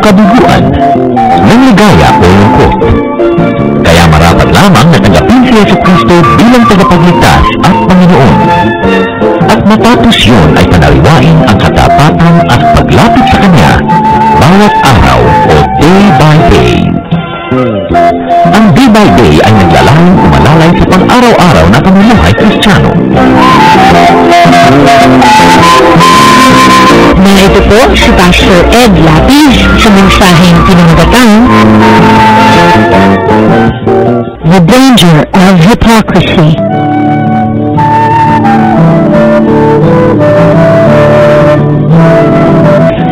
kabiguan, ng ligaya o lungkot. Kaya marapat lamang na tanggapin si Jesucristo bilang tagapagligtas at Panginoon. At matapos yun ay panaliwain ang katapatan at paglapit sa Kanya bawat araw o day by day. Ang day by day ay naglalayong umalalay sa pang-araw-araw na pamumuhay Kristiyano. Na ito po si Pastor Ed Lapis sa mensaheng pinanggatan, The Danger of Hypocrisy.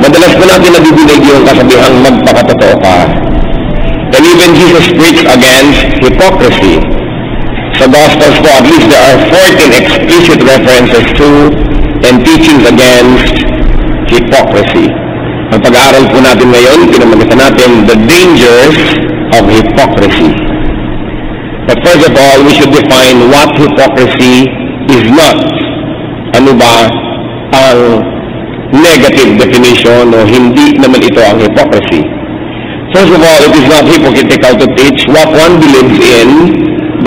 Madalas po natin nabibinig yung kasabihang magpakatotoo ka. And even Jesus preached against hypocrisy. Sa Gospels po, at least there are 14 explicit references to and teachings against hypocrisy. Ang pag-aaral po natin ngayon, pinamagatan natin the dangers of hypocrisy. But first of all, we should define what hypocrisy is not. Ano ba ang negative definition o hindi naman ito ang hypocrisy? First of all, it is not hypocritical to teach what one believes in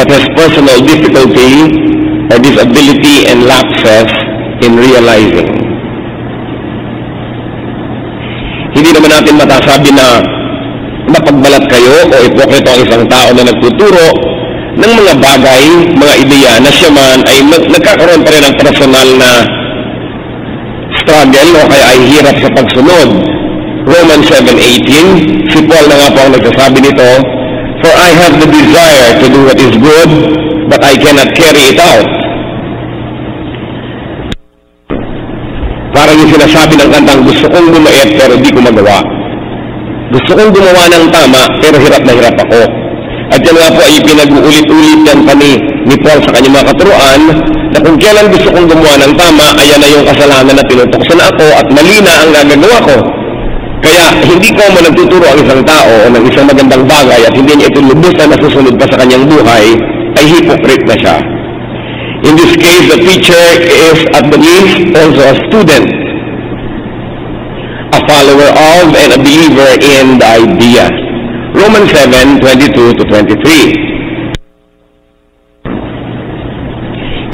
but has personal difficulty or disability and lapses in realizing. Hindi naman natin matasabi na napagbalat kayo o ipokrito ang isang tao na nagtuturo ng mga bagay, mga ideya na siya man ay nagkakaroon pa rin ng personal na struggle o kaya ay hirap sa pagsunod. Romans 7:18, si Paul na nga po ang nagsasabi nito, "For I have the desire to do what is good, but I cannot carry it out." Parang yung sinasabi ng kantang, gusto kong bumait pero di ko magawa. Gusto kong gumawa ng tama pero hirap na hirap ako. At yan nga po ay pinag-uulit-ulit yan pa ni Paul sa kanyang mga katuruan na kung kailan gusto kong gumawa ng tama, ayan na yung kasalanan na tinutuksan ako at mali na ang nagagawa ko. Kaya hindi ko mo nagtuturo ang isang tao o ng isang magandang bagay at hindi niya ito lubos na nasusunod pa sa kanyang buhay, ay hypocrite na siya. In this case, the teacher is at the least also a student, a follower of and a believer in the idea. Romans 7:22-23.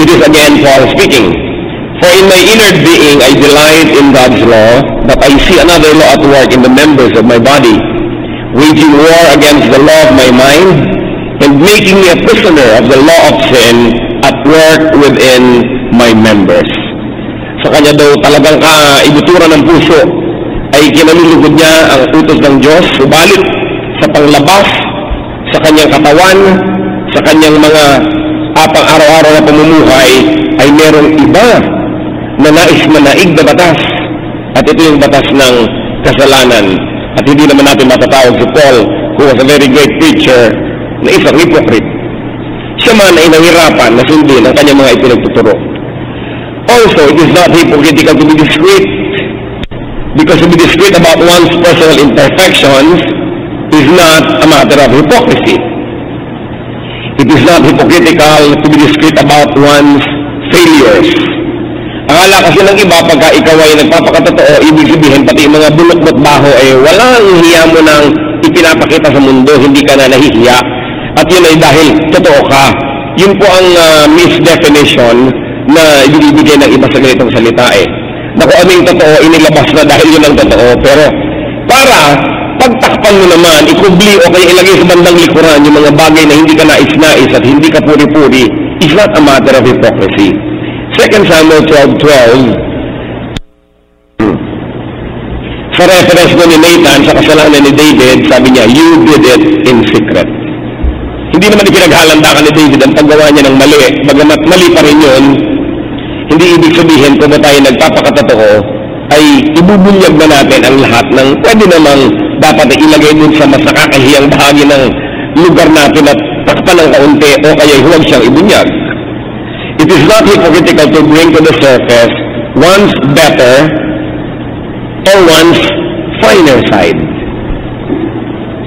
It is again Paul speaking. For in my inner being I delight in God's law, but I see another law at work in the members of my body, waging war against the law of my mind, and making me a prisoner of the law of sin at work within my members. Sa kanya daw talagang kaibutura ng puso ay kinalulugod niya ang utos ng Diyos, subalit sa panglabas, sa kanyang katawan, sa kanyang mga pang-araw-araw na pamumuhay, ay merong iba na nais manaig na batas. At ito yung batas ng kasalanan. At hindi naman natin matatawag si Paul, who was a very great preacher, na isang hypocrite. Siya man ay nahirapan na sundin ang kanyang mga ipinagtuturo. Also, it is not hypocritical to be discreet, because to be discreet about one's personal imperfections is not a matter of hypocrisy. It is not hypocritical to be discreet about one's failures. Akala kasi ng iba, pagka ikaw ay nagpapakatotoo, ibig sabihin pati mga bulok-bot baho ay walang hiya mo nang ipinapakita sa mundo, hindi ka na nahihiya. At yun ay dahil totoo ka. Yun po ang misdefinition na ibibigay ng iba sa ganitong salita eh. Na kung ano yung totoo, inilabas na dahil yun ang totoo. Pero para pagtakpan mo naman, ikubli o kaya ilagay sa bandang likuran yung mga bagay na hindi ka nais-nais at hindi ka puri-puri, is not a matter of hypocrisy. 2 Samuel 12:12, sa reference mo ni Nathan sa kasalanan ni David, sabi niya, you did it in secret. Hindi naman ipinaghalandakan ni David ang paggawa niya ng mali. Bagamat mali pa rin yun, hindi ibig sabihin kung tayo nagpapakatotoo, ay ibubunyag na natin ang lahat ng pwede namang dapat na ilagay dun sa mas nakakahiyang bahagi ng lugar natin at takpan ng kaunti o kaya huwag siyang ibunyag. It is not hypocritical to bring to the surface one's better or one's finer side.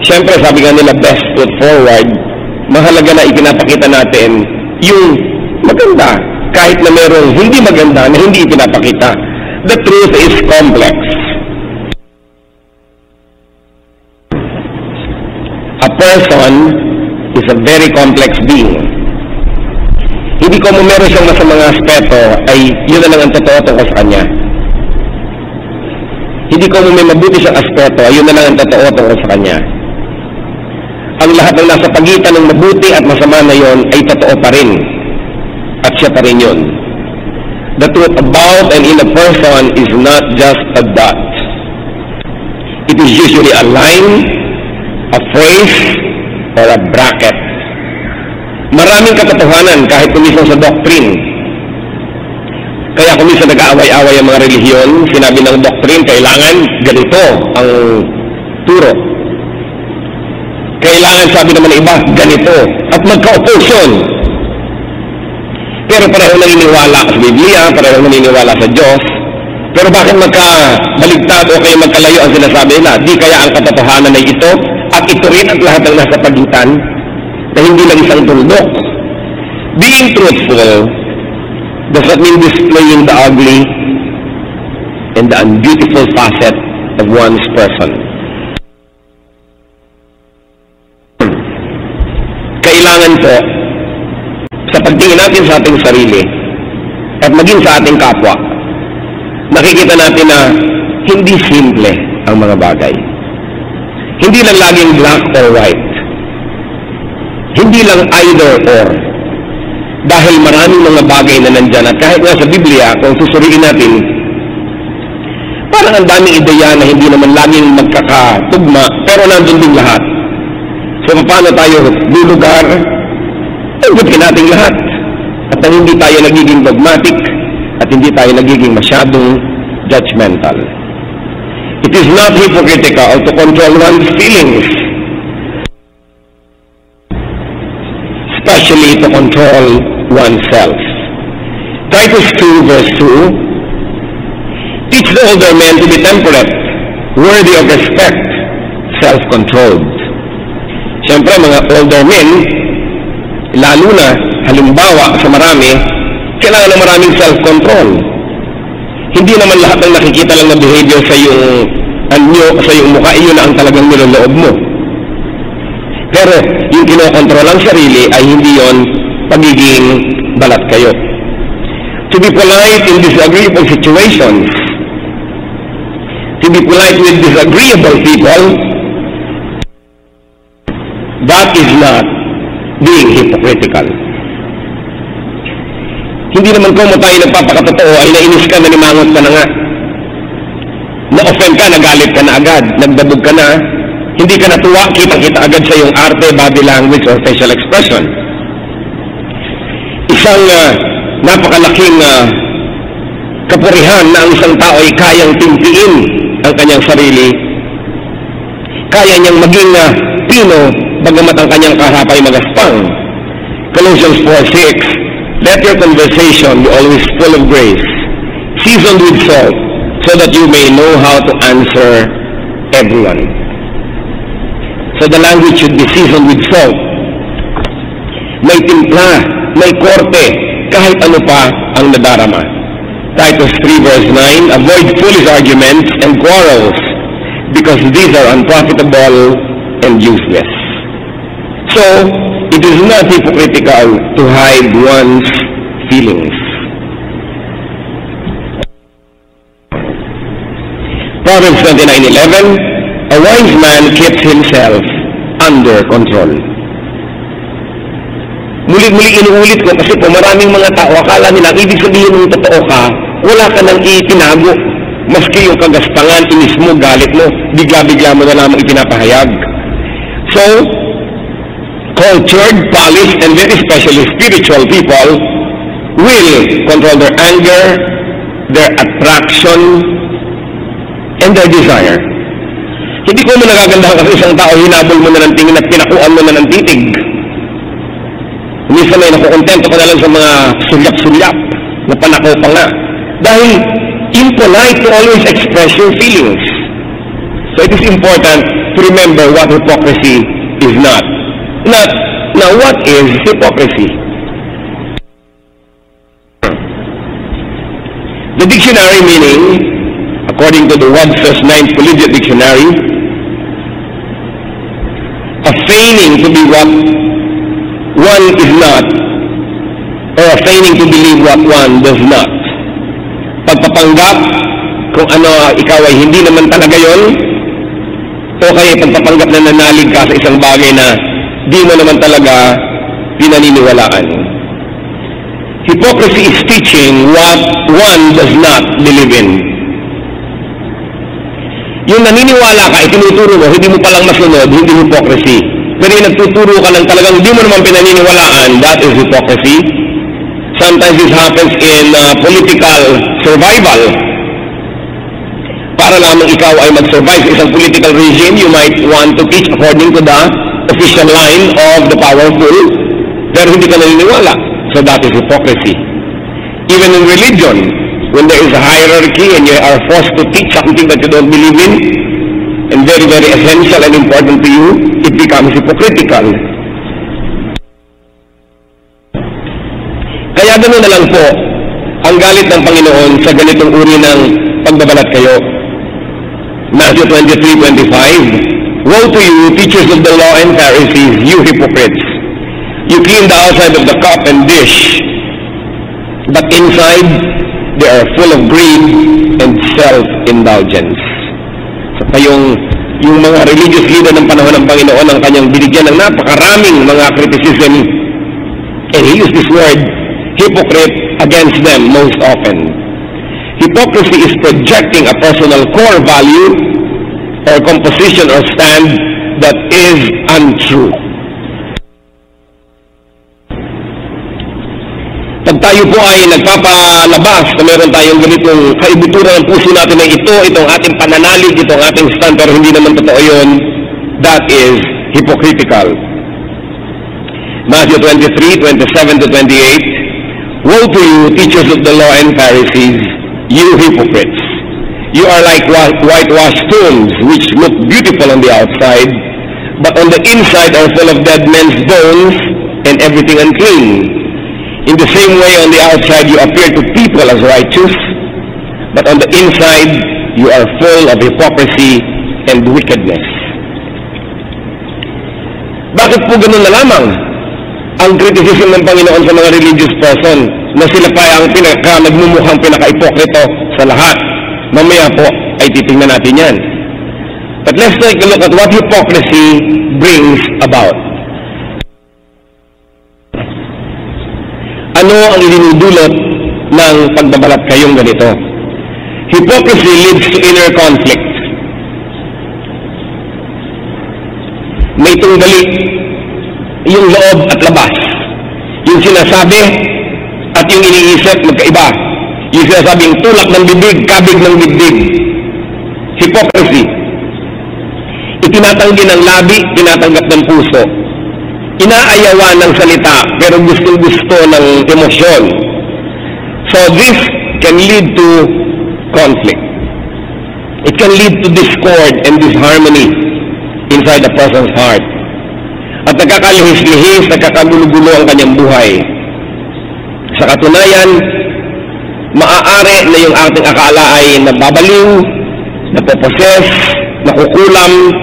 Siyempre, sabi nga nila, best foot forward, mahalaga na ipinapakita natin yung maganda, kahit na merong hindi maganda na hindi ipinapakita. The truth is complex. person is a very complex being. Hindi ko meron siyang masamang aspeto, ay yun na lang ang totoo tungkol sa kanya. Hindi ko may mabuti siyang aspeto, ay yun na lang ang totoo tungkol sa kanya. Ang lahat ng nasa pagitan ng mabuti at masama na yon ay totoo pa rin. At siya pa rin yun. The truth about and in a person is not just a dot. It is usually a line, a phrase, or a bracket. Maraming katotohanan kahit kumisang sa doctrine. Kaya kumisang nag-aaway-away ang mga relihiyon, sinabi ng doctrine, kailangan ganito ang turo. Kailangan, sabi naman ng iba, ganito. At magka-opposyon. Pero pareho naniniwala sa Biblia, pareho naniniwala sa Diyos. Pero bakit magkabaligtad o kayo magkalayo ang sinasabi nila? Di kaya ang katotohanan ay ito, at ito rin ang lahat ng nasa pagitan, na hindi lang isang tuldok. Being truthful does not mean displaying the ugly and the unbeautiful facet of one's person. Kailangan po, sa pagtingin natin sa ating sarili at maging sa ating kapwa, nakikita natin na hindi simple ang mga bagay. Hindi lang laging black or white. Hindi lang either or. Dahil maraming mga bagay na nandyan. At kahit nga sa Biblia, kung susuriin natin, parang ang daming ideya na hindi naman laging magkakatugma, pero nandun din lahat. So, paano tayo lulugar? Tanggutin natin lahat. At hindi tayo nagiging dogmatic at hindi tayo nagiging masyadong judgmental. It is not hypocritical to control one's feelings, especially to control oneself. Titus 2 verse 2, teach the older men to be temperate, worthy of respect, self-controlled. Siyempre, mga older men, lalo na, halimbawa sa marami, kailangan ng maraming self-control. Hindi naman lahat ng nakikita lang na behavior sa iyong anyo, sa iyong mukha, iyon na ang talagang niloloob mo. Pero, yung kinokontrol ang sarili ay hindi yon pagiging balat kayo. To be polite in disagreeable situations, to be polite with disagreeable people, that is not being hypocritical. Hindi naman kung tayo nagpapakatotoo ay nainis ka, nanimangot ka na nga. Na-offend ka, nagalit ka na agad, nagdabog ka na, hindi ka natuwa, kitang-kita agad sa iyong arte, body language, or facial expression. Isang napakalaking kapurihan na ang isang tao ay kayang timpiin ang kanyang sarili. Kaya niyang maging pino, bagamat ang kanyang kaharap ay magaspang. Colossians 4:6, let your conversation be always full of grace, seasoned with salt, so that you may know how to answer everyone. So the language should be seasoned with salt. May timpla, may korte, kahit ano pa ang nadarama. Titus 3 verse 9, avoid foolish arguments and quarrels, because these are unprofitable and useless. So, it is not hypocritical to hide one's feelings. Proverbs 29:11, a wise man keeps himself under control. Muli-muli inuulit ko kasi po maraming mga tao akala nila ibig sabihin ng totoo ka, wala ka nang itinago. Maski yung kagaspangan, inis mo, galit mo, bigla-bigla mo na lamang ipinapahayag. So, cultured, polished, and very especially spiritual people will control their anger, their attraction, and their desire. Hindi ko mo nagagandahan kasi isang tao, hinabol mo na ng tingin at pinakuan mo na ng titig. Minsan ay nakukontento ko na lang sa mga sulyap-sulyap na panakaw pa nga. Dahil impolite to always express your feelings. So it is important to remember what hypocrisy is not. Now, what is hypocrisy? The dictionary meaning, according to the Webster's 9th Collegiate Dictionary, a feigning to be what one is not, or feigning to believe what one does not. Pagpapanggap kung ano ikaw ay hindi naman talaga yon, o kaya pagpapanggap na nanalig ka sa isang bagay na di mo naman talaga pinaniniwalaan. Hypocrisy is teaching what one does not believe in. Yung naniniwala ka, itinuturo mo, hindi mo palang masunod, hindi hypocrisy. Pero yung nagtuturo ka ng talagang di mo naman pinaniniwalaan, that is hypocrisy. Sometimes this happens in political survival. Para lamang ikaw ay mag-survive sa isang political regime, you might want to teach according to the official line of the powerful, pero hindi ka naniniwala. So that is hypocrisy. Even in religion, when there is a hierarchy and you are forced to teach something that you don't believe in, and very, very essential and important to you, it becomes hypocritical. Kaya ganoon na lang po ang galit ng Panginoon sa ganitong uri ng pagbabalat kayo. Matthew 23:25, Woe to you, teachers of the law and Pharisees, you hypocrites! You clean the outside of the cup and dish, but inside they are full of greed and self-indulgence. So yung mga religious leader ng panahon ng Panginoon ang kanyang binigyan ng napakaraming mga criticism, and he used this word, hypocrite, against them most often. Hypocrisy is projecting a personal core value or composition or stand that is untrue. Pag tayo po ay nagpapalabas na meron tayong ganitong kaibuturan ng puso natin na itong ating pananalig, itong ating stand, pero hindi naman totoo yun, that is hypocritical. Matthew 23:27-28, Woe to you, teachers of the law and Pharisees, you hypocrites! You are like whitewashed tombs, which look beautiful on the outside, but on the inside are full of dead men's bones and everything unclean. In the same way, on the outside you appear to people as righteous, but on the inside you are full of hypocrisy and wickedness. Bakit po ganun na lamang ang criticism ng Panginoon sa mga religious person na sila pa ang nagmumukhang pinaka-ipokrito sa lahat? Mamaya po ay titingnan natin yan. But let's take a look at what hypocrisy brings about. Ano ang idinudulot ng pagbabalat kayong ganito? Hypocrisy leads to inner conflict. May tunggali yung loob at labas. Yung sinasabi at yung iniisip magkaiba. Yung sinasabing tulak ng bibig, kabig ng dibdib. Hypocrisy. Itinatanggi ng labi, tinatanggap ng puso. Inaayawan ng salita, pero gustong-gusto ng emosyon. So this can lead to conflict. It can lead to discord and disharmony inside a person's heart. At nagkakalihis-lihis, nagkakagulo-gulo ang kanyang buhay. Sa katunayan, maaari na yung ating akala ay nababaliw, napoposes, nakukulam,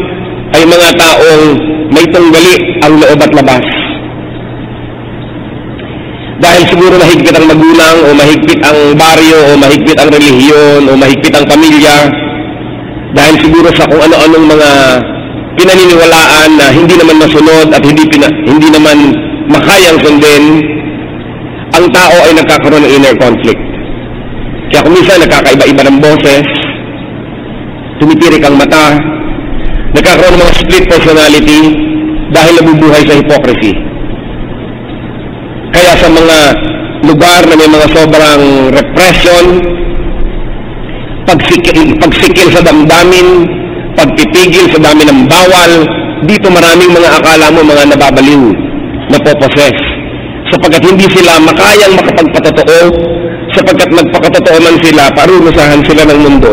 ay mga taong may tunggali ang loob at labas. Dahil siguro mahigpit ang magulang, o mahigpit ang baryo, o mahigpit ang relihiyon, o mahigpit ang pamilya. Dahil siguro sa kung ano-anong mga pinaniniwalaan na hindi naman masunod at hindi naman makayang sundin, ang tao ay nagkakaroon ng inner conflict. Kaya kung minsan nagkakaiba-iba ng boses, tumitirik ang mata, nagkakaroon ng mga split personality dahil nabubuhay sa hypocrisy. Kaya sa mga lugar na may mga sobrang repression, pagsikil sa damdamin, pagpipigil sa dami ng bawal, dito maraming mga akala mo mga nababaliw, napoposes. Sapagkat hindi sila makayang makapagpatotoo, sapagkat magpakatotoo man sila, parurusahan sila ng mundo.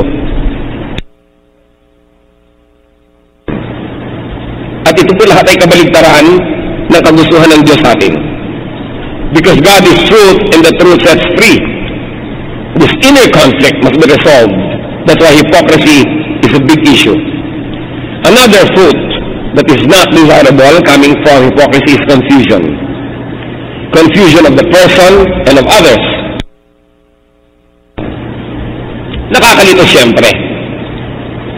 At ito po lahat ay kabaligtaran ng kagustuhan ng Diyos atin. Because God is truth and the truth sets free. This inner conflict must be resolved. That's why hypocrisy is a big issue. Another fruit that is not desirable coming from hypocrisy is confusion. Confusion of the person and of others. Nakakalito siyempre.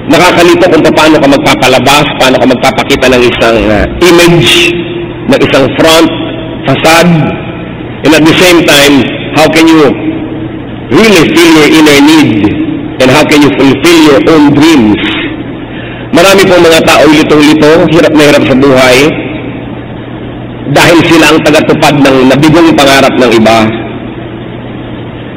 Nakakalito kung paano ka magpapalabas, paano ka magpapakita ng isang image, ng isang front, facade, and at the same time, how can you really feel your inner need, and how can you fulfill your own dreams? Marami pong mga tao litong-lito, hirap na hirap sa buhay, dahil sila ang tagatupad ng nabigong pangarap ng iba.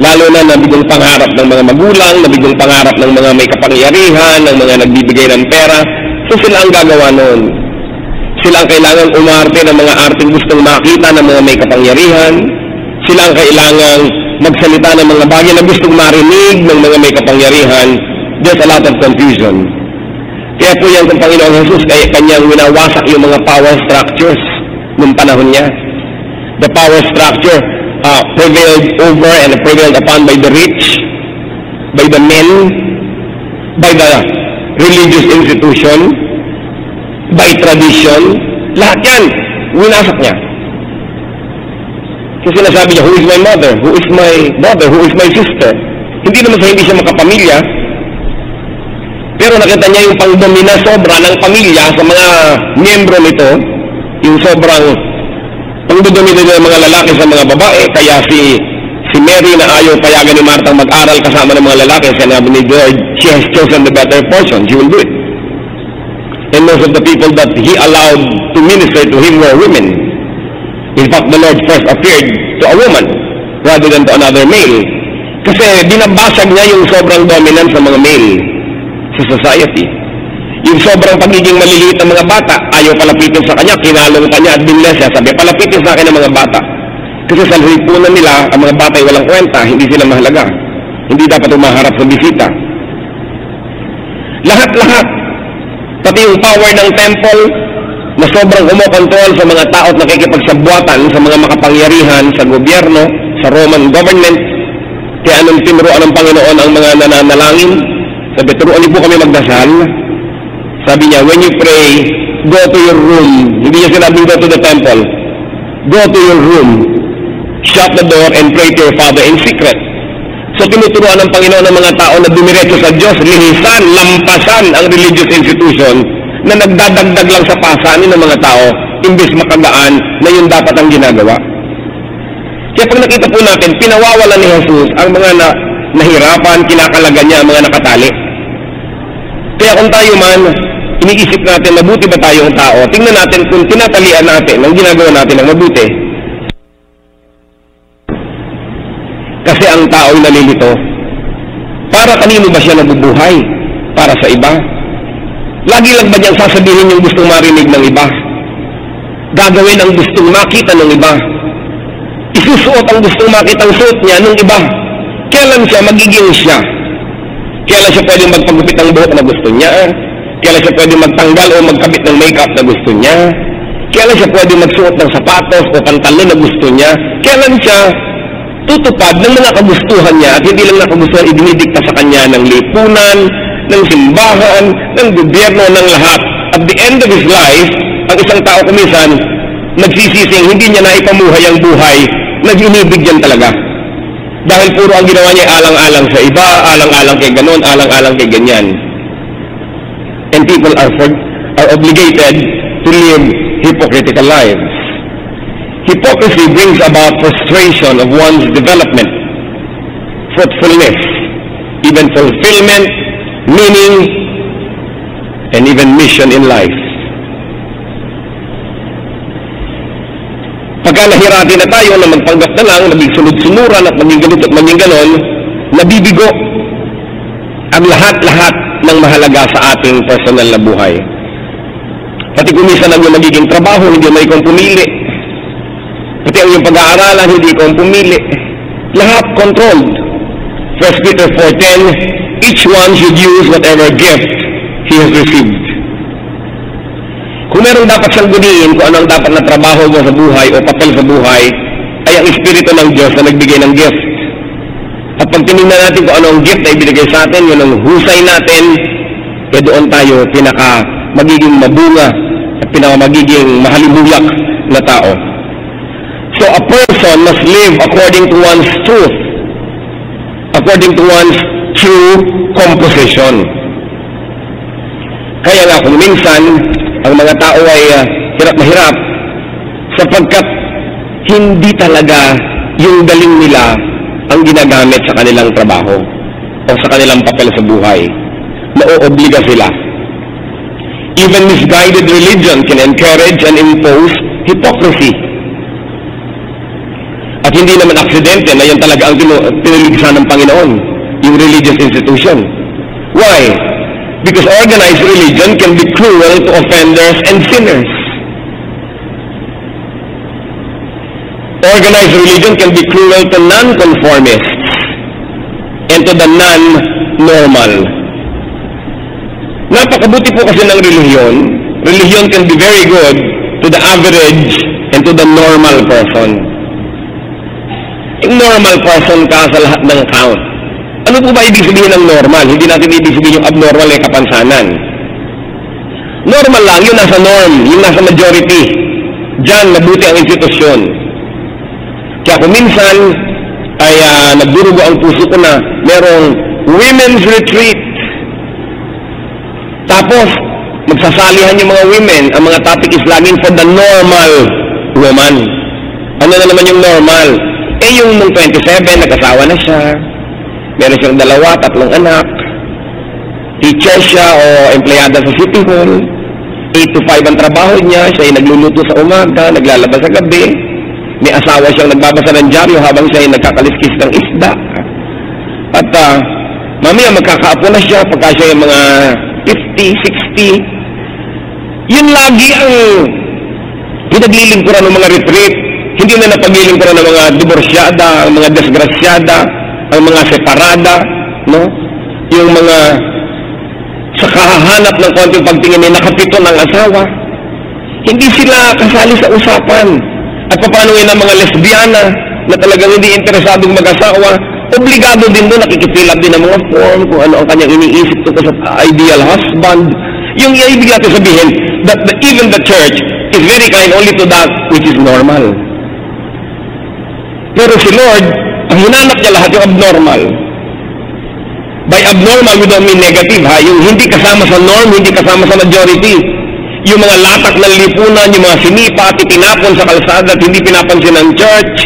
Lalo na nabigong pangarap ng mga magulang, nabigong pangarap ng mga may kapangyarihan, ng mga nagbibigay ng pera. So sila ang gagawa noon. Sila ang kailangan umarte ng mga arteng gustong makita ng mga may kapangyarihan. Sila ang kailangan magsalita ng mga bagay na gustong marinig ng mga may kapangyarihan. There's a lot of confusion. Kaya po yan kung Panginoong Jesus, kaya kanyang winawasak yung mga power structures nung panahon niya. The power structure prevailed over and prevailed upon by the rich, by the men, by the religious institution, by tradition. Lahat yan, winasak niya. Kasi sinasabi niya, who is my mother? Who is my brother? Who is my sister? Hindi naman sa hindi siya makapamilya, pero nakita niya yung pangdomina sobra ng pamilya sa mga miyembro nito, yung sobrang pangdodomina ng mga lalaki sa mga babae. Kaya si Mary na ayaw payagan ni Martha mag-aral kasama ng mga lalaki, sinabi ni George, she has chosen the better portion, she will do it. And most of the people that he allowed to minister to him were women. In fact, the Lord first appeared to a woman rather than to another male. Kasi binabasag niya yung sobrang dominant sa mga male sa society. Yung sobrang pagiging maliliit ng mga bata, ayaw palapitin sa kanya, kinalong ka niya at binles siya, sabi, palapitin sa akin ng mga bata. Kasi sa lipunan nila, ang mga bata ay walang kwenta, hindi sila mahalaga. Hindi dapat umaharap sa bisita. Lahat-lahat, pati yung power ng temple, na sobrang kumokontrol sa mga tao at nakikipagsabwatan sa mga makapangyarihan, sa gobyerno, sa Roman government. Kaya anong tinuruan ng Panginoon ang mga nananalangin? Sabi, turuan niyo po kami magdasal. Sabi niya, when you pray, go to your room. Hindi niya sinabing go to the temple. Go to your room, shut the door, and pray to your Father in secret. So tinuturuan ng Panginoon ng mga tao na dumiretso sa Diyos, lihisan, lampasan ang religious institution na nagdadagdag lang sa pasanin ng mga tao, imbes makagaan na yun dapat ang ginagawa. Kaya pag nakita po natin, pinawawala ni Jesus ang mga nahirapan, kinakalagan niya ang mga nakatali. Kaya kung tayo man, iniisip natin, mabuti ba tayong tao? Tingnan natin kung tinatalian natin ang ginagawa natin ng mabuti. Kasi ang tao'y nalilito. Para kanino ba siya nabubuhay? Para sa iba? Lagi lang ba niyang sasabihin yung gustong marinig ng iba? Gagawin ang gustong makita ng iba? Isusuot ang gustong makita ang suot niya ng iba? Kailan siya magiging siya? Kailan siya pwede magpagupit ng buhok na gusto niya? Kailan siya pwede magtanggal o magkabit ng makeup na gusto niya? Kailan siya pwede magsuot ng sapatos o pantalon na gusto niya? Kailan siya tutupad ng mga kagustuhan niya at hindi lang na kagustuhan idinidikta sa kanya ng lipunan, ng simbahan, ng gobyerno, ng lahat. At the end of his life, ang isang tao kumisan, nagsisising hindi niya na ipamuhay ang buhay, nag-inibig yan talaga. Dahil puro ang ginawa niya alang-alang sa iba, alang-alang kay ganon, alang-alang kay ganyan. And people are obligated to live hypocritical lives. Hypocrisy brings about frustration of one's development, fruitfulness, even fulfillment, meaning, and even mission in life. Pagka nahirati na tayo na magpanggap na lang, naging sunod-sunuran at maging ganito at maging ganon, nabibigo ang lahat-lahat ng mahalaga sa ating personal na buhay. Pati kumisan ang yung magiging trabaho, hindi may kong pumili. Pati ang yung pag-aaralan, hindi kong pumili. Lahat controlled. 1 Peter 4:10, each one should use whatever gift he has received. Kung meron dapat siyang guniin kung anong dapat na trabaho mo sa buhay o papel sa buhay, ay ang Espiritu ng Diyos na nagbigay ng gift. At pag tinignan natin kung anong gift na ibinigay sa atin, yun ang husay natin, doon tayo magiging mabunga at pinamagiging mahalimuyak na tao. So a person must live according to one's truth, according to one's true composition. Kaya nga kung minsan, ang mga tao ay hirap na hirap sapagkat hindi talaga yung galing nila ang ginagamit sa kanilang trabaho o sa kanilang papel sa buhay. Naoobliga sila. Even misguided religion can encourage and impose hypocrisy. At hindi naman aksidente na yan talaga ang tinuligsan ng Panginoon, yung religious institution. Why? Because organized religion can be cruel to offenders and sinners. Organized religion can be cruel to non-conformists and to the non-normal. Napakabuti po kasi ng relihiyon. Relihiyon can be very good to the average and to the normal person. Yung normal person ka sa lahat ng count. Ano po ba ibig sabihin ng normal? Hindi natin ibig sabihin yung abnormal ay kapansanan. Normal lang, yun nasa norm, yung nasa majority. Diyan, mabuti ang institusyon. Kaya kung minsan ay nagdurugo ang puso ko na merong women's retreat. Tapos, magsasalihan yung mga women, ang mga topic is laging for the normal woman. Ano na naman yung normal? Yung nung 27, nag-asawa na siya. Meron siyang 2, 3 anak. Teacher siya o empleyada sa City Hall. 8 to 5 ang trabaho niya. Siya ay nagluluto sa umaga, naglalaba sa gabi. May asawa siyang nagbabasa ng dyaryo habang siya ay nagkakaliskis ng isda. At mamaya magkakaapo na siya pagka siya yung mga 50, 60. Yun lagi ang pinaglilingkuran ng mga retreat. Hindi na napaglilingkuran ng mga diborsyada, ang mga desgrasyada, ang mga separada, no? Yung mga sa kahahanap ng konting pagtingin ay nakapito ng asawa. Hindi sila kasali sa usapan. At paano yun ang mga lesbiana na talagang hindi interesadong mag-asawa, obligado din doon, nakikifill up din ang mga form, kung ano ang kanyang iniisip tungkol sa ideal husband. Yung ibig natin sabihin, that even the church is very kind only to that which is normal. Pero si Lord, ang hinanap niya lahat yung abnormal. By abnormal, we don't mean negative, ha? Yung hindi kasama sa norm, hindi kasama sa majority. Yung mga latak ng lipunan, yung mga sinipa at itinapon sa kalsada at hindi pinapansin ng church,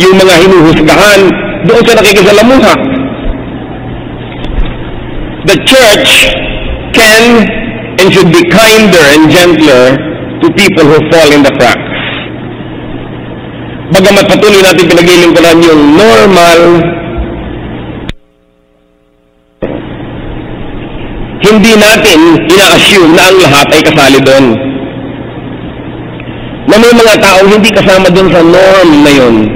yung mga hinuhusgahan, doon sa nakikisalamuha. The church can and should be kinder and gentler to people who fall in the cracks. Bagamat patuloy natin pinaglilingkuran yung normal, hindi natin ina-assume na ang lahat ay kasali doon. Na may mga taong hindi kasama doon sa norm na yun.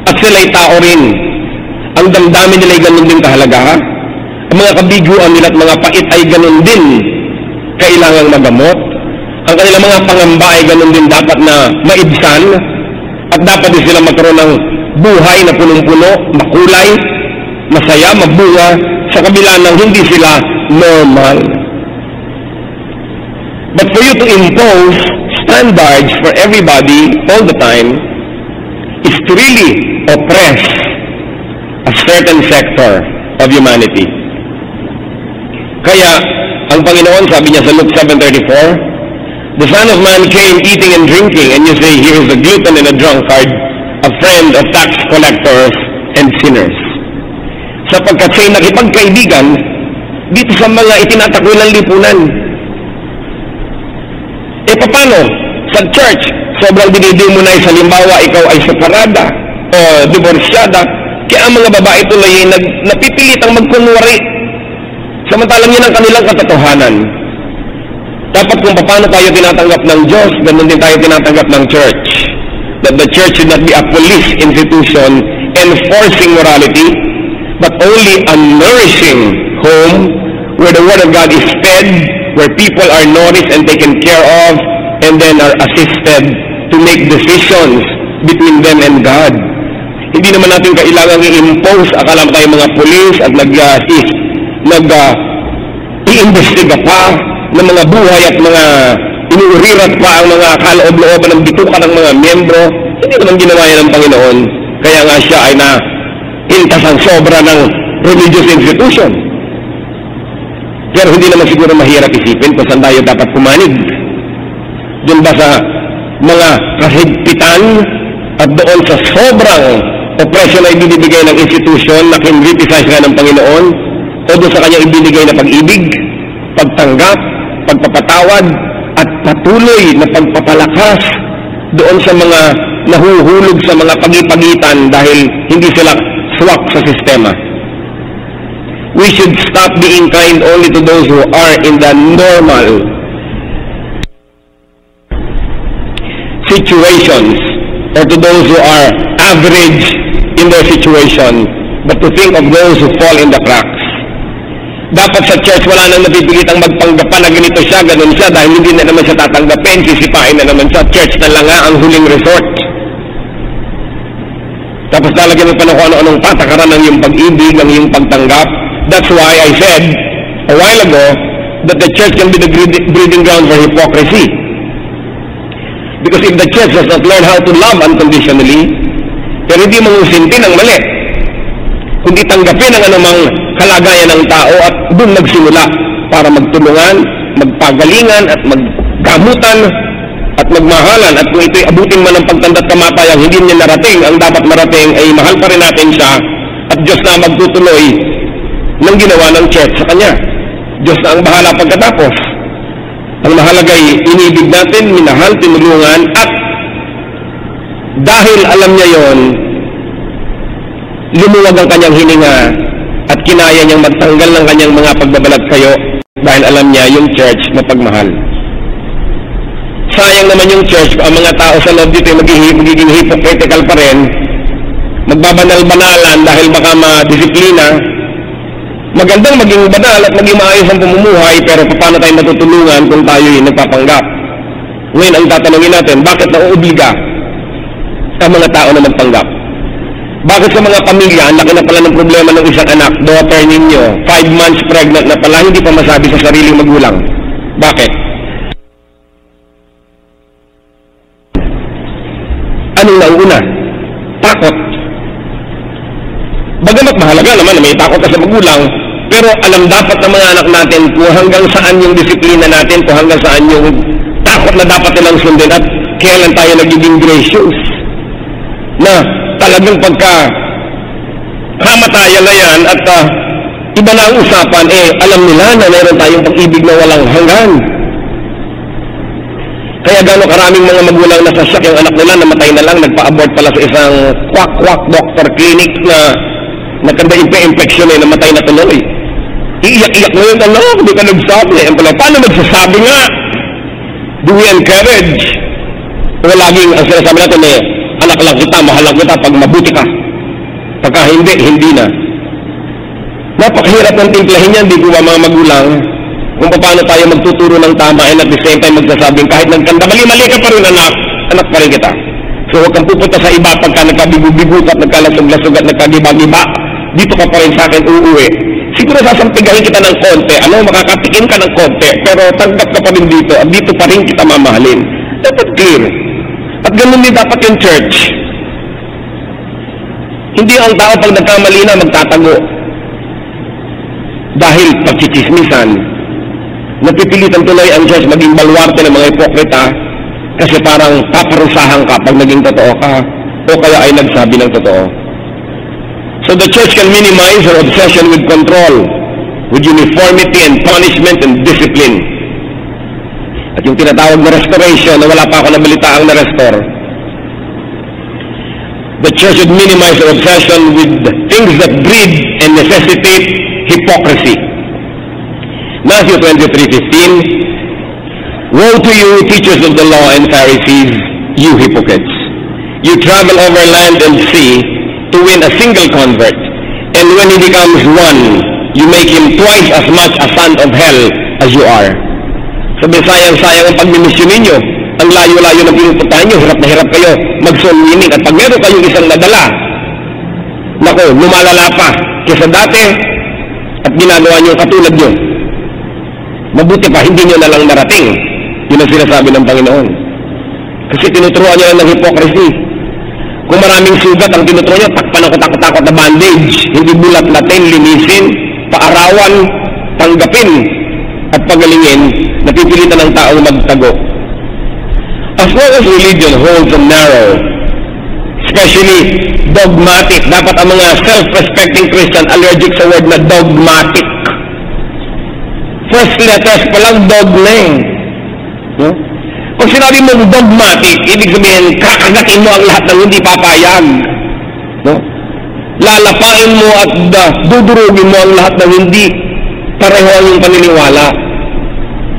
At sila'y tao rin. Ang damdamin nila ay ganun din kahalaga. Ang mga kabiguan nila at mga pait ay ganun din kailangang magamot. Ang kanilang mga pangamba ay ganun din dapat na maibsan. At dapat din sila magkaroon ng buhay na punong-puno, makulay, masaya, mabuha, sa kabila ng hindi sila normal. But for you to impose standards for everybody all the time is to really oppress a certain sector of humanity. Kaya, ang Panginoon, sabi niya sa Luke 7:34, the Son of Man came eating and drinking, and you say, here is a glutton and a drunkard, a friend of tax collectors and sinners. Sapagkat siya'y nakipagkaibigan dito sa mga itinatakwil ng lipunan. E paano? Sa church, sobrang dinidemonize, halimbawa, ikaw ay separada o divorsyada, kaya ang mga babae tuloy ay napipilitang magkunwari. Samantalang yun ang kanilang katotohanan. Dapat kung paano tayo tinatanggap ng Diyos, ganun din tayo tinatanggap ng church. That the church should not be a police institution enforcing morality, but only a nourishing home where the Word of God is fed, where people are nourished and taken care of, and then are assisted to make decisions between them and God. Hindi naman natin kailangan i-impose, akala mo tayo mga police at nag-iimbestiga pa ng mga buhay at mga inuurirat pa ang mga kaloob-looban ng bituka ng mga miyembro. Hindi naman ginawa yan ng Panginoon. Kaya nga siya ay nahintasan sobra ng religious institution. Pero hindi naman siguro mahirap isipin kung saan tayo dapat pumanig. Doon ba sa mga kahigpitan at doon sa sobrang oppression na ibinibigay ng institution na kinriticize nga ng Panginoon, o doon sa kanyang ibinigay na pag-ibig, pagtanggap, pagpapatawad, at patuloy na pagpapalakas doon sa mga nahuhulog sa mga pagipagitan dahil hindi sila swak sa sistema. We should stop being kind only to those who are in the normal situations or to those who are average in their situation, but to think of those who fall in the cracks. Dapat sa church wala nang napipilitang magpanggapan na ganito siya, ganun siya, dahil hindi na naman siya tatanggapin, sisipain na naman siya. Church na lang nga ang huling resort. Tapos lalagyan mo pa ng kung ano-anong patakaran ng iyong pag-ibig, ng iyong pagtanggap. That's why I said a while ago that the church can be the breeding ground for hypocrisy. Because if the church does not learn how to love unconditionally, pero hindi mangusintin ang mali, kundi tanggapin ang anumang kalagayan ng tao at doon magsimula para magtulungan, magpagalingan at maggamutan at magmahalan, at kung ito'y abutin man ng pagtanda at kamatayang hindi niya narating, ang dapat marating ay mahal pa rin natin siya at Diyos na magtutuloy ng ginawa ng church sa Kanya. Diyos na ang bahala pagkatapos. Ang mahalaga ay inibig natin, minahal, tinulungan, at dahil alam niya yon, lumuwag ang kanyang hininga at kinaya niyang magtanggal ng kanyang mga pagbabalag kayo dahil alam niya yung church mapagmahal. Sayang naman yung church, ang mga tao sa loob dito ay magiging hypocritical pa rin, magbabanal-banalan dahil baka madisiplina. Magandang maging banal at maging maayos ang pamumuhay, pero paano tayo matutulungan kung tayo'y nagpapanggap? Ngayon ang tatanungin natin, bakit nauobliga ang mga tao na magpanggap? Bakit sa mga pamilya, ang laki na pala ng problema ng isang anak, daughter ninyo, 5 months pregnant na pala, hindi pa masabi sa sariling magulang? Bakit? Anong nauuna? Takot. Bagamat mahalaga naman na may takot ka sa magulang, pero alam dapat ng mga anak natin kung hanggang saan yung disiplina natin, kung hanggang saan yung takot na dapat nilang sundin, at kailan tayo nagiging gracious. Na talagang pagka kamatayan na yan at iba na ang usapan, alam nila na mayroon tayong pag-ibig na walang hanggan. Kaya gano'ng karaming mga magulang na sasyak yung anak nila, namatay na lang, nagpa-abort pala sa isang quack-quack doctor clinic na nagkanda-infection na namatay na tuloy. Iiyak-iyak mo yung anak, hindi ka nagsabi. Paano magsasabi nga? Do we encourage? O laging ang sinasabi natin anak lang kita, mahal lang kita pag mabuti ka. Pagka hindi, hindi na. Napakahirap ng timplahin yan, di ko ba mga magulang? Kung paano tayo magtuturo ng tama and at the same time magsasabing kahit nagkanda, mali-mali ka pa rin anak pa rin kita. So huwag kang pupunta sa iba pagka nagkabigu-bigu at nagkalasog-lasog at nagkagiba-giba, dito ka pa rin sa akin uuwi. Siguro sasampigahin kita ng konti, makakatikin ka ng konti, pero tanggap ka pa rin dito at dito pa rin kita mamahalin. Dapat clear. At ganun din dapat yung church. Hindi ang tao pag nagkamali na magtatago. Dahil pagchichismisan, napipilitan tuloy ang church maging balwarte ng mga hipokrita kasi parang paparusahan ka pag naging totoo ka o kaya ay nagsabi ng totoo. So the church can minimize her obsession with control, with uniformity and punishment and discipline. At yung tinatawag na restoration na wala pa ako nabalitaang na-restore, the church should minimize her obsession with things that breed and necessitate hypocrisy. Matthew 23:15, Woe to you, teachers of the law and Pharisees, you hypocrites! You travel over land and sea to win a single convert, and when he becomes one, you make him twice as much a son of hell as you are. Sabi, sayang-sayang ang pagmimisyon ninyo. Ang layo-layo na pinupuntahan nyo, hirap na hirap kayo mag-soul winning. At pag meron kayong isang nadala, naku, lumalala pa kaysa dati at ginagawa nyo katulad nyo. Mabuti pa, hindi nyo na lang narating. Yun ang sinasabi ng Panginoon. Kasi tinuturuan niya ng hypocrisy. Kung maraming sugat ang tinuturuan niya, takpan ng katakot-takot na bandage, hindi bulat-latin, linisin, paarawan, tanggapin, at pagalingin, napipilitan ng taong magtago. As long as religion holds them narrow, especially dogmatic, dapat ang mga self-respecting Christian allergic sa word na dogmatic. First letters pa lang dog na eh. No? Pag sinabi mong dogmatic, ibig sabihin, kakagatin mo ang lahat ng hindi papayag. No? Lalapain mo at dudurugin mo ang lahat ng hindi pareho ang iyong paniniwala.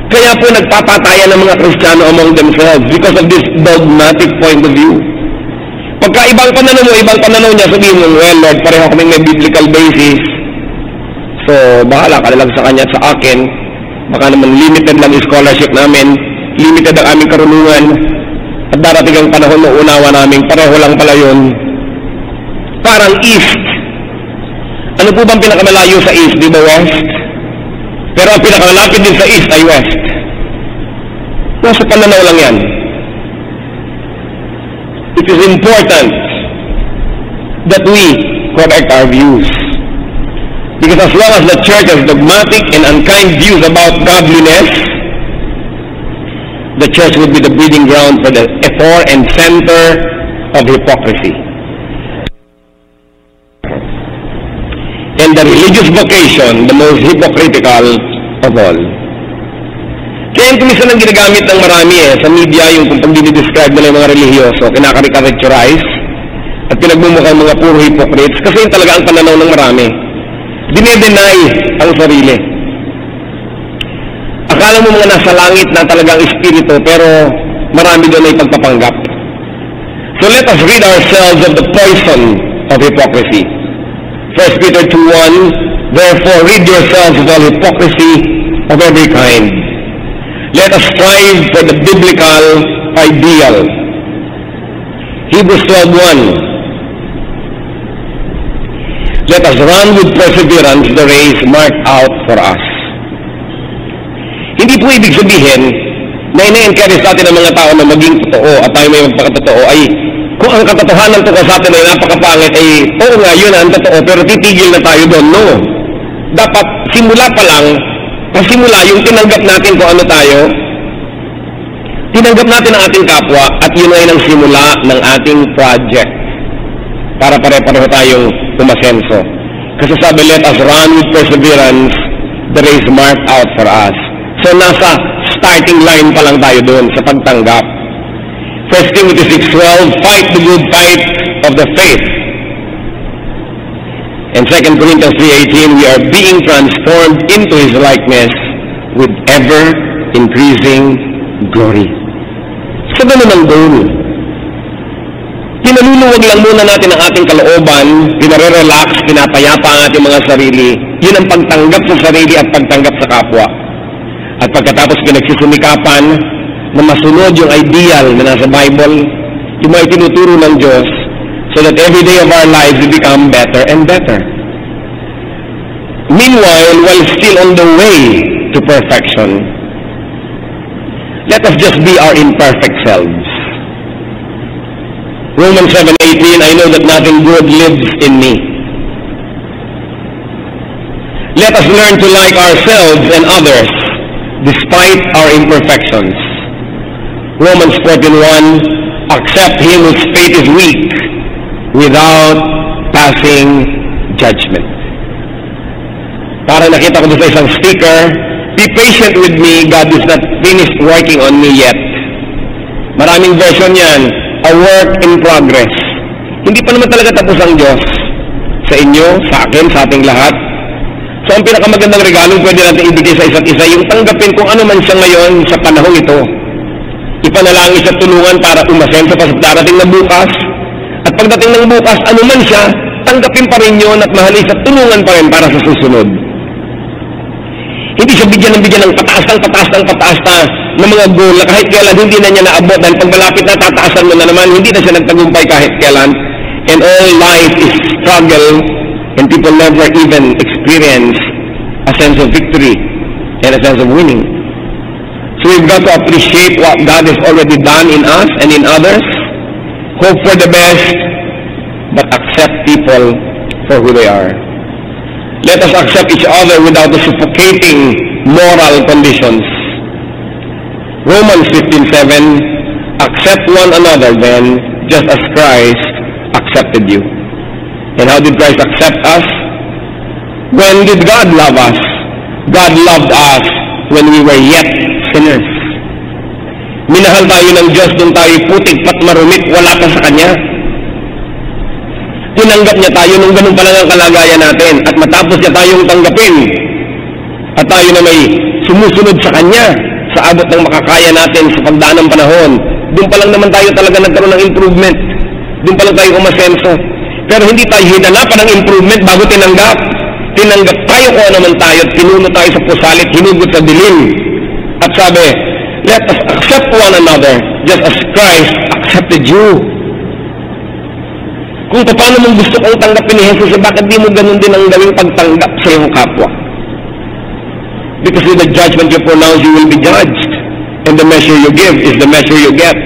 Kaya po nagpapatayan ng mga Kristiyano among themselves because of this dogmatic point of view. Pagka ibang pananaw niya, sabihin mo, well, Lord, pareho kaming may biblical basis. So, bahala ka na lang sa kanya at sa akin. Baka naman limited lang yung scholarship namin, limited ang aming karunungan, at darating ang panahon na unawa namin, pareho lang pala yun. Parang East. Ano po bang pinakamalayo sa East? Di ba West? Pero ang pinakamalapit din sa East ay West. Nasa pananaw lang yan. It is important that we correct our views. Because as long as the church has dogmatic and unkind views about godliness, the church would be the breeding ground for the core and center of hypocrisy. And the religious vocation, the most hypocritical of all. Kaya yung kumisa nang ginagamit ng marami sa media, yung kung pag-describe nila yung mga religyoso, kinakaricaturize, at pinagmumukhang mga puro hypocrites, kasi yun talaga ang pananaw ng marami. Dinedenay ang sarili. Akala mo mga nasa langit na talagang espiritu, pero marami doon ay pagpapanggap. So let us rid ourselves of the poison of hypocrisy. 1 Peter 2:1, therefore rid yourselves of all hypocrisy of every kind. Let us strive for the biblical ideal. Hebrews 12:1, let us run with perseverance the race marked out for us. Hindi po ibig sabihin na ina-encourage natin ang mga tao na maging totoo at tayo may magpakatotoo ay kung ang katotohanan tungkol sa atin ay napakapangit ay oo nga yun ang totoo pero titigil na tayo doon. No. Dapat simula pa lang, pasimula yung tinanggap natin kung ano tayo, tinanggap natin ang ating kapwa at yun ay nang simula ng ating project para pare-pareho tayong umasenso. Kasi sabi, let us run with perseverance the race marked out for us. So nasa starting line pa lang tayo doon sa pagtanggap. 1 Timothy 6:12, fight the good fight of the faith. And 2 Corinthians 3:18, we are being transformed into His likeness with ever-increasing glory. So ganun ang goal. Pinaluluwag lang muna natin ang ating kalooban, pinare-relax, pinapayapa ang ating mga sarili. Yun ang pagtanggap sa sarili at pagtanggap sa kapwa. At pagkatapos pinagsisimikapan na masunod yung ideal na nasa Bible, yung mga itinuturo ng Diyos, so that every day of our lives we become better and better. Meanwhile, while still on the way to perfection, let us just be our imperfect selves. Romans 7:18, I know that nothing good lives in me. Let us learn to like ourselves and others despite our imperfections. Romans 14:1, accept him whose faith is weak without passing judgment. Para nakita ko doon sa isang sticker, be patient with me, God is not finished working on me yet. Maraming version yan, a work in progress. Hindi pa naman talaga tapos ang Diyos sa inyo, sa akin, sa ating lahat. So ang pinakamagandang regalong pwede natin ibigay sa isa't isa, yung tanggapin kung ano man siya ngayon sa panahong ito. Ipanalangin sa tulungan para umasenso pa sa darating na bukas. At pagdating ng bukas, ano man siya, tanggapin pa rin yun at mahalin sa tulungan pa rin para sa susunod. Hindi siya bigyan ng pataas na mga goal na kahit kailan hindi na niya naabot dahil pag malapit na tataasan mo na naman, hindi na siya nagtagumpay kahit kailan. And all life is struggle and people never even experience a sense of victory and a sense of winning. So we we've got to appreciate what God has already done in us and in others, hope for the best, but accept people for who they are. Let us accept each other without the suffocating moral conditions. Romans 15:7, accept one another then, just as Christ accepted you. And how did Christ accept us? When did God love us? God loved us when we were yet sinners. Minahal tayo ng Diyos nung tayo putik pat marumit, wala pa sa Kanya. Tinanggap niya tayo nung ganun pa lang ang kalagayan natin, at matapos niya tayong tanggapin, at tayo na may sumusunod sa Kanya, sa abot ng makakaya natin sa pagdaan ng panahon, doon pa lang naman tayo talaga nagkaroon ng improvement. Doon pa lang tayo umasenso. Pero hindi tayo hinanapan ng improvement bago tinanggap. Tinanggap tayo kung ano man tayo, at pinuno tayo sa pusalit, hinugot sa dilim. At sabi, let us accept one another, just as Christ accepted you. Kung paano mong gusto kong tanggapin ni Jesus, bakit di mo ganun din ang gawing pagtanggap sa iyong kapwa? Because with the judgment you pronounce, you will be judged. And the measure you give is the measure you get.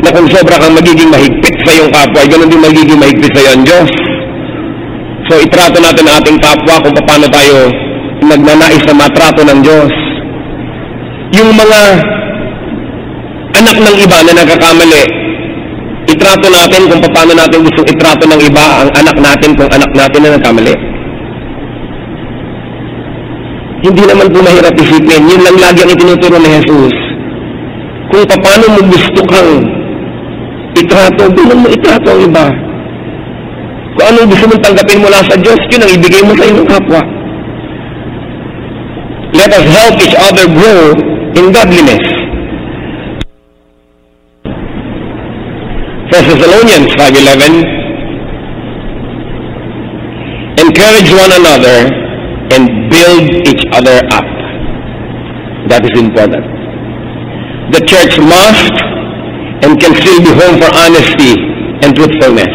Na kung sobra kang magiging mahigpit sa iyong kapwa, ay ganun din magiging mahigpit sa iyo ang Diyos. So itrato natin ang ating kapwa kung paano tayo nagnanais na matrato ng Diyos. Yung mga anak ng iba na nagkakamali, itrato natin kung paano natin gusto itrato ng iba ang anak natin kung anak natin na nagkamali. Hindi naman po mahirap isipin. Yun lang lagi ang itinuturo ni Jesus. Kung paano mo gusto kang itrato, ganun mo itrato ang iba. Kung anong gusto mong tanggapin mula sa Diyos, yun ang ibigay mo sa iyong kapwa. Let us help each other grow in godliness. 1 Thessalonians 5:11, encourage one another and build each other up. That is important. The church must and can still be home for honesty and truthfulness.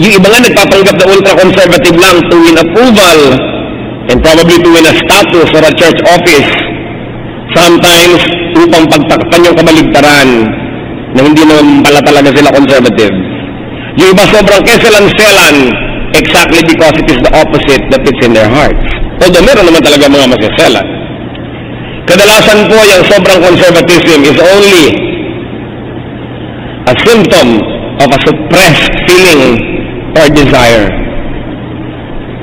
Yung iba nga nagpapanggap na ultra-conservative lang to win approval and probably to win a status or a church office. Sometimes, upang pagtakpan yung kabaligtaran na hindi naman pala talaga sila conservative. Yung iba sobrang keselan-selan exactly because it is the opposite that is in their hearts. Although meron naman talaga mga maseselan. Kadalasan po yung sobrang conservatism is only a symptom of a suppressed feeling or desire.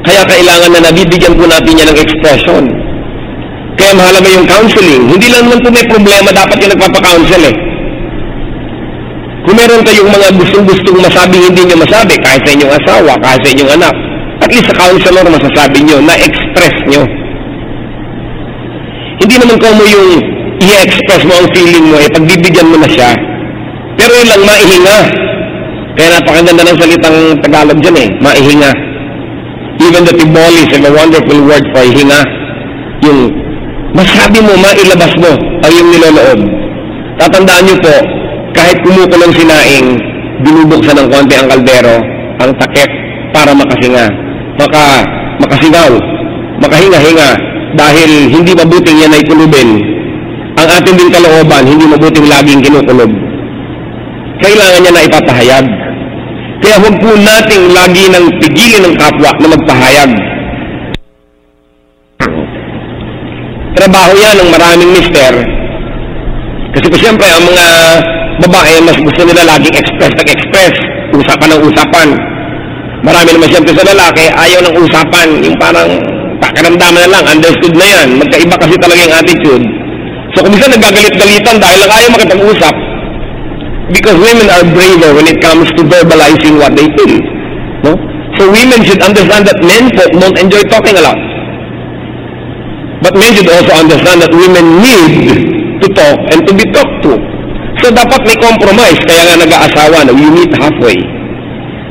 Kaya kailangan na nabibigyan po natin yan ng expression. Kaya mahalaga yung counseling. Hindi lang naman po may problema, dapat yung nagpapa-counsel eh. Kung meron kayong mga gustong-gustong masabi, hindi nyo masabi, kahit sa inyong asawa, kahit sa inyong anak, at least sa counselor masasabi nyo, na-express nyo. Hindi naman ko mo yung i-express mo ang feeling mo, pagbibigyan mo na siya. Pero yun lang, maihinga. Kaya napakaganda ng salitang Tagalog dyan maihinga. Even the Tibolis is a wonderful word for hinga. Yung masabi mo, mailabas mo ang iyong niloloob. Tatandaan nyo po, kahit kumukulong sinaing, binubuksan ng konti ang kaldero, ang takip para makasinga. Makasingaw, makahinga-hinga, dahil hindi mabuting yan ay kulubin. Ang ating din kalooban, hindi mabuting laging kinukulob. Kailangan niya na ipapahayag. Kaya huwag po nating lagi nang pigilin ng kapwa na magpahayag. Trabaho yan ng maraming mister. Kasi po siyempre, ang mga babae, mas gusto nila laging express, usapan ng usapan. Marami naman siyempre sa lalaki, ayaw ng usapan, yung parang pakiramdaman na lang, understood na yan. Magkaiba kasi talaga yung attitude. So kung minsan nagagalit-galitan dahil lang ayaw makipag-usap, because women are braver when it comes to verbalizing what they feel. No? So women should understand that men don't enjoy talking a lot. But men should also understand that women need to talk and to be talked to. So dapat may compromise. Kaya nga nag-aasawa na you meet halfway.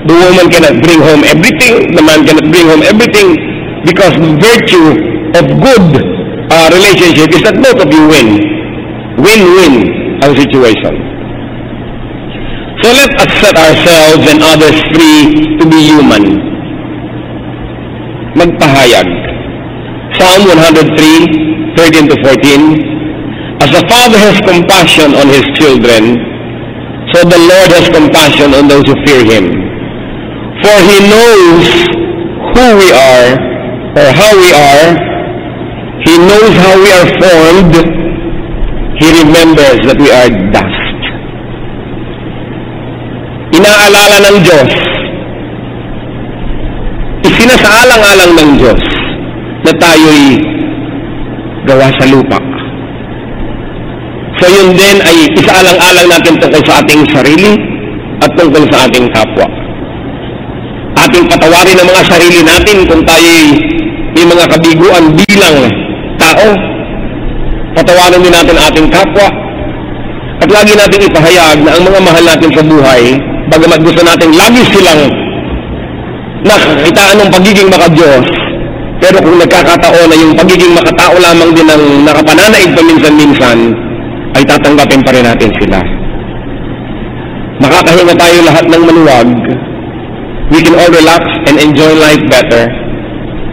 The woman cannot bring home everything. The man cannot bring home everything. Because the virtue of good relationship is that both of you win. Win-win ang situation. So let us set ourselves and others free to be human. Magpahayag. Psalm 103, 13 to 14, as the Father has compassion on His children, so the Lord has compassion on those who fear Him. For He knows who we are, or how we are. He knows how we are formed. He remembers that we are dust. Inaalala ng Diyos, isinasaalang-alang ng Diyos na tayo'y gawa sa lupa. So yun din ay isaalang-alang natin tungkol sa ating sarili at tungkol sa ating kapwa. Ating patawarin ang mga sarili natin kung tayo'y may mga kabiguan bilang tao. Patawarin din natin ating kapwa. At lagi natin ipahayag na ang mga mahal natin sa buhay, bagamat gusto natin lagi silang nakakitaan ng pagiging makadiyos, pero kung nagkakataon na yung pagiging makatao lamang din ang nakapananaig paminsan-minsan, ay tatanggapin pa rin natin sila. Makakahinga tayo lahat ng maluwag. We can all relax and enjoy life better.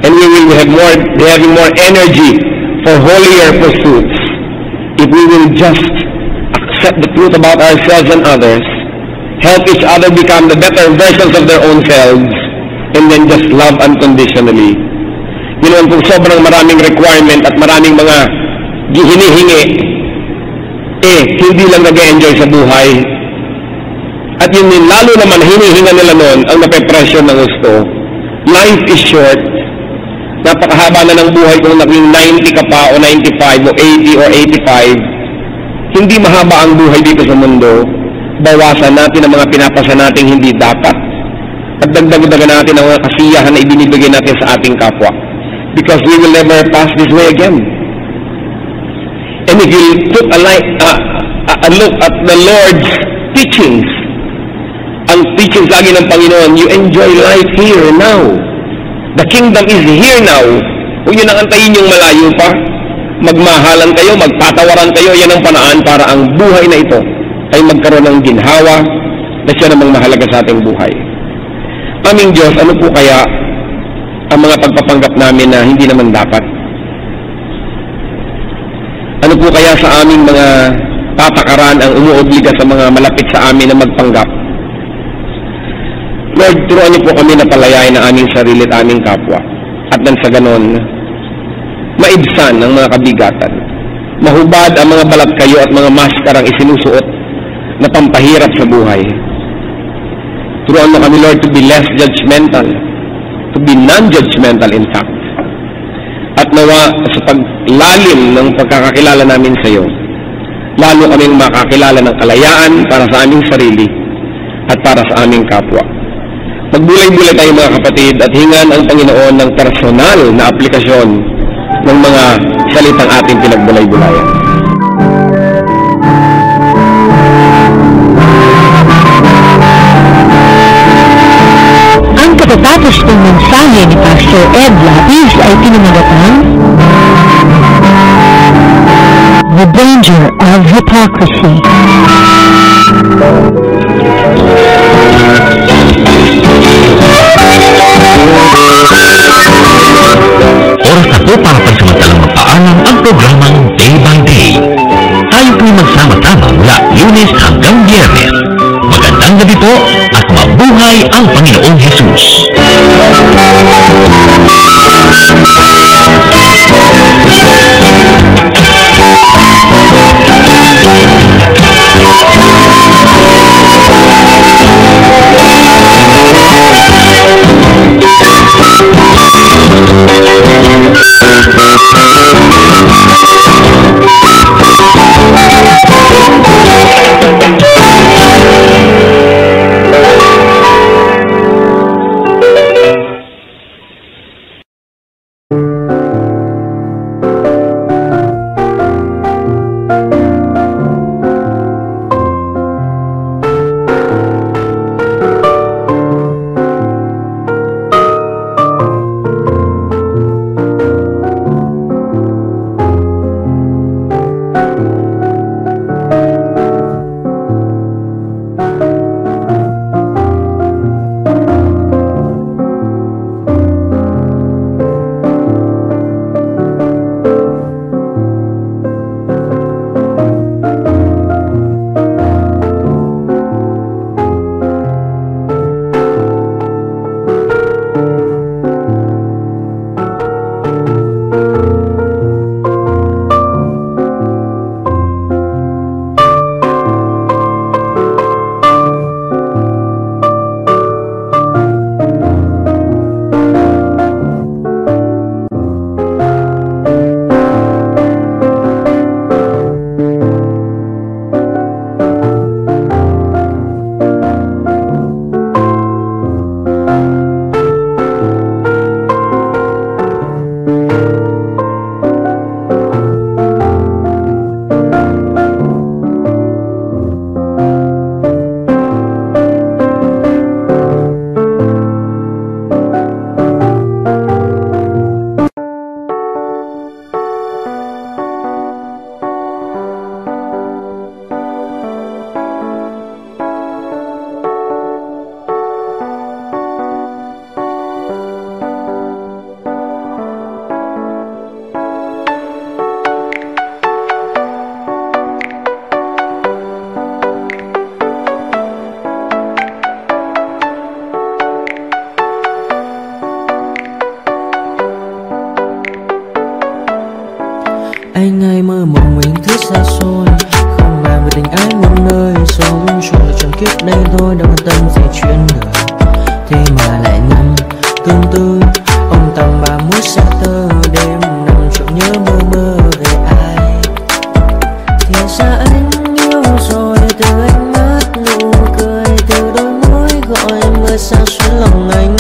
And we will have more energy for holier pursuits if we will just accept the truth about ourselves and others, help each other become the better versions of their own selves, and then just love unconditionally. Yun naman kung sobrang maraming requirement at maraming mga hinihingi, hindi lang nag-enjoy sa buhay. At yun din, lalo naman hinihinga nila noon ang nape-pressure ng gusto. Life is short. Napakahaba na ng buhay kung naging 90 ka pa o 95 o 80 or 85. Hindi mahaba ang buhay dito sa mundo. Bawasan natin ang mga pinapasa nating hindi dapat. At dagdagan natin ang mga kasiyahan na ibinibigay natin sa ating kapwa. Because we will never pass this way again. And if you took a look at the Lord's teachings, ang teachings lagi ng Panginoon, you enjoy life here now. The kingdom is here now. Huwag nyo nang antayin yung malayo pa. Magmahalan kayo, magpatawaran kayo, yan ang panaan para ang buhay na ito ay magkaroon ng ginhawa na siya namang mahalaga sa ating buhay. Aming Diyos, ano po kaya ang mga pagpapanggap namin na hindi naman dapat? Ano po kaya sa aming mga patakaran ang umuobliga sa mga malapit sa amin na magpanggap? Lord, turuan niyo po kami na palayain ang aming sarili at aming kapwa. At nang sa ganon, maibsan ang mga kabigatan. Mahubad ang mga balat kayo at mga maskarang isinusuot na pampahirap sa buhay. Turuan mo kami, Lord, to be less judgmental, to be non-judgmental in fact. At nawa sa paglalim ng pagkakakilala namin sa iyo, lalo kaming makakilala ng kalayaan para sa aming sarili at para sa aming kapwa. Magbulay-bulay tayo mga kapatid at hingan ang Panginoon ng personal na aplikasyon ng mga salitang ating pinagbulay-bulayan. Ang katatapos ng mensahe ni Pastor Ed Lapis ay pinamagatan The Danger of Hypocrisy. Oras na po para pansamantalang magpaalam ang programang Day by Day. Tayo po'y magsama-sama mula Lunes hanggang Biyernes. Magandang gabi po at mabuhay ang Panginoong Hesus. thứ xa xôi, không bàn về tình ái muôn nơi. Sống cho là trong kiếp đây thôi, đâu quan tâm gì chuyện đời. Thế mà lại nằm tương tư, ông tầm 30 xa tơ. Đêm nằm trộm nhớ mơ mơ về ai. Thì ra anh yêu rồi, từ ánh mắt nụ cười, từ đôi môi gọi mưa sao xuyên lòng anh.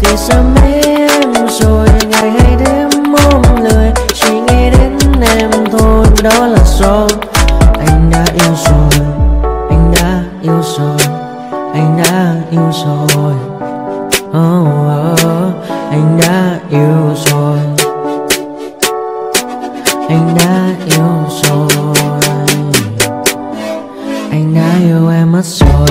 Thì ra mấy em rồi, ngày hay đêm ôm lời, chỉ nghĩ đến em thôi. Đó là do anh đã yêu rồi, anh đã yêu rồi, anh đã yêu rồi. Anh đã yêu rồi, anh đã yêu rồi, anh đã yêu em mất rồi.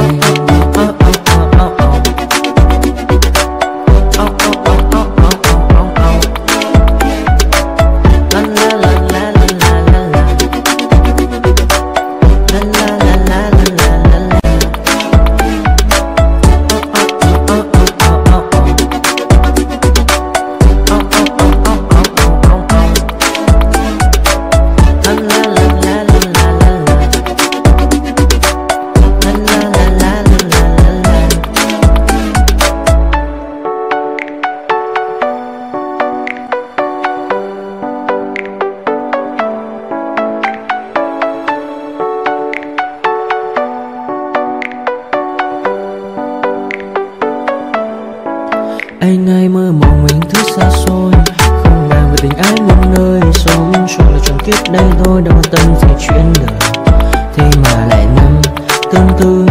Anh hay mơ mộng mình thứ xa xôi, không bàn về tình ái muôn nơi. Sống cho là trong kiếp đây thôi, đâu quan tâm gì chuyện đời. Thế mà lại nằm tương tư,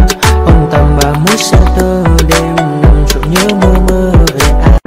ông tầm 30 xa tơ. Đêm nằm trộm nhớ mơ mơ về ai.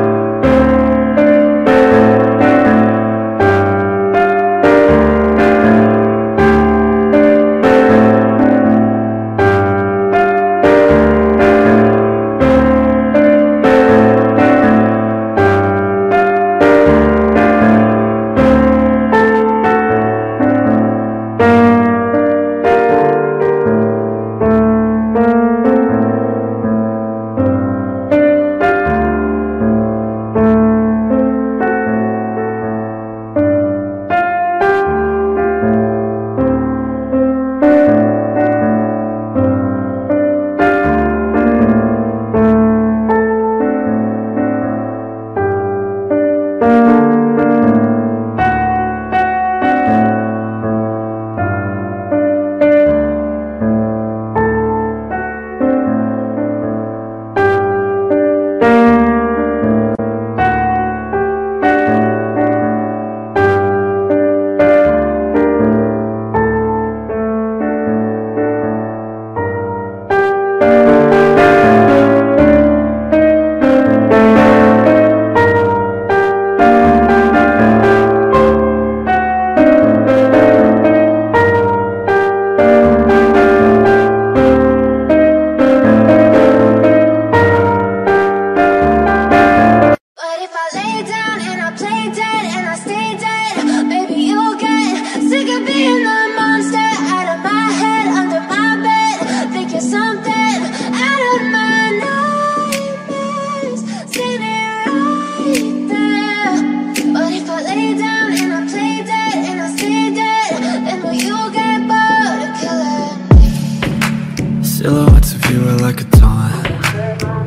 Silhouettes of you are like a taunt.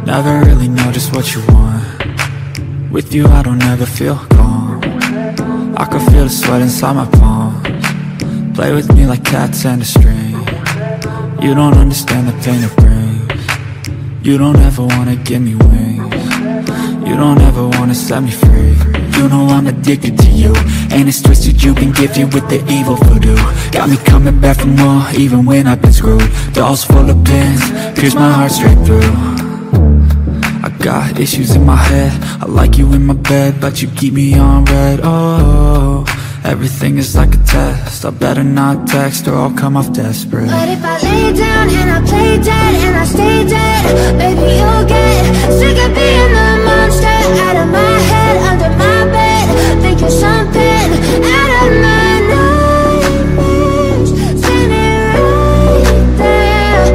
Never really know just what you want. With you I don't ever feel calm. I can feel the sweat inside my palms. Play with me like cats and a string. You don't understand the pain it brings. You don't ever wanna give me wings. You don't ever wanna set me free. You know I'm addicted to you, and it's twisted, you've been gifted with the evil voodoo. Got me coming back for more, even when I've been screwed. Dolls full of pins, pierce my heart straight through. I got issues in my head, I like you in my bed, but you keep me on red. Oh, everything is like a test, I better not text or I'll come off desperate. But if I lay down and I play dead and I stay dead, baby you'll get sick of being the monster out of my head, under my bed, thinking something out of my nightmares, standing right there.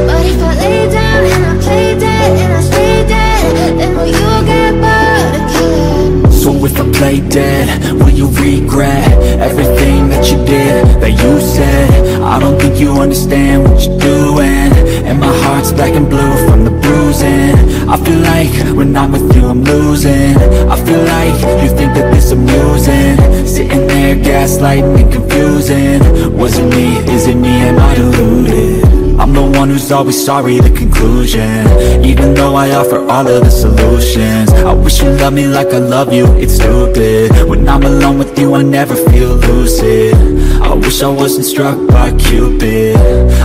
But if I lay down and I play dead and I stay dead, then will you get bored of killing? So if I play dead? Will you regret everything that you did, that you said? I don't think you understand what you're doing, and my heart's black and blue from the bruising. I feel like when I'm with you I'm losing. I feel like you think that this amusing, sitting there gaslighting and confusing. Was it me? Is it me? Am I deluded? I'm the one who's always sorry, the conclusion, even though I offer all of the solutions. I wish you loved me like I love you, it's stupid. When I'm alone with you I never feel lucid. I wish I wasn't struck by Cupid.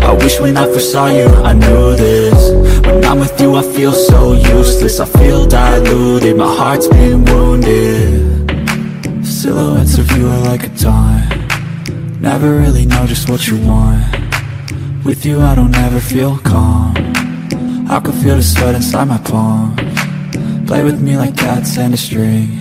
I wish when I first saw you I knew this. When I'm with you I feel so useless, I feel diluted, my heart's been wounded. Silhouettes of you are like a taunt, never really know just what you want. With you I don't ever feel calm, I can feel the sweat inside my palms. Play with me like cats and a string,